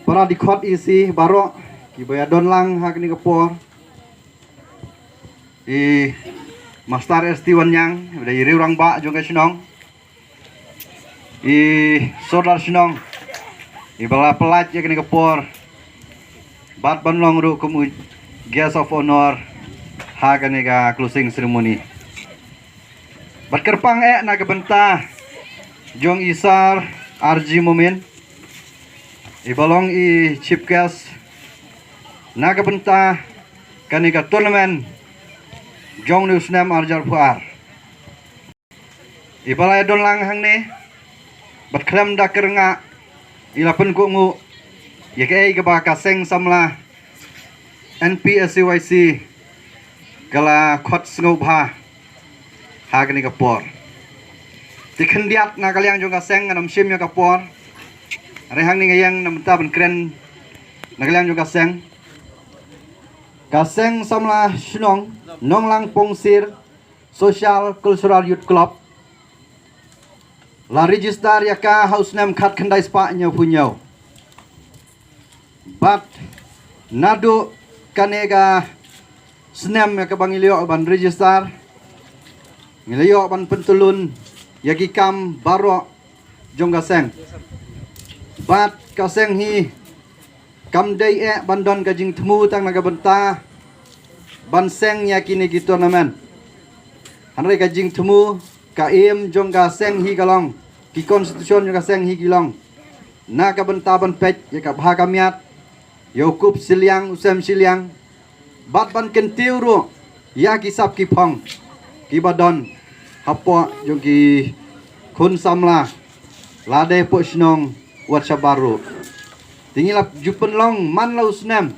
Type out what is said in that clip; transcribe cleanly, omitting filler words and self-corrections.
para dikot isi barok kibaya don lang hak ni kapor Master Estiwan yang dari riurang ba jong ka sinong sodar sinong bala pelat ya kini kapor bat banlong ru kumu guest of honor hak ni ka closing ceremony bat kerpang na kabenta jong isar RG Momen ibalong chief guest na kabenta kanika tournament jong ni usnam arjar puar ibalai don lang hang ne bat krem da kerenga ilapen ko ngu yake ke ba kaseng samla NPSCYC kala khot sngo bha ha kani kapor tikhendiat na kalyang jong kaseng nam sim ya kapor rehang ni ngayang nam ta ban kren na kalyang jong kaseng samla shnong nonglang pongsir social cultural youth club la register ya ka house name khat khandai spa nyo punyo bat nadu kanega snem ya ka bangilio ban register ngilio ban pentulun yagi kam baro jong kaseng bat kaseng hi kam dei bandon ka jing thmu tang naga benta ban seng ya kini gitu tournament hanre ka jing thmu ka jong ka seng hi galong ki constitution jong ka seng hi gilong na ka benta ban pet ya ka bha kamiat yokup siliang usem siliang bat ban kentiu ru ya ki sap ki phong ki badon hapo jong ki khun samla lade po snong wat sabaru tingilap jupen long man lau snem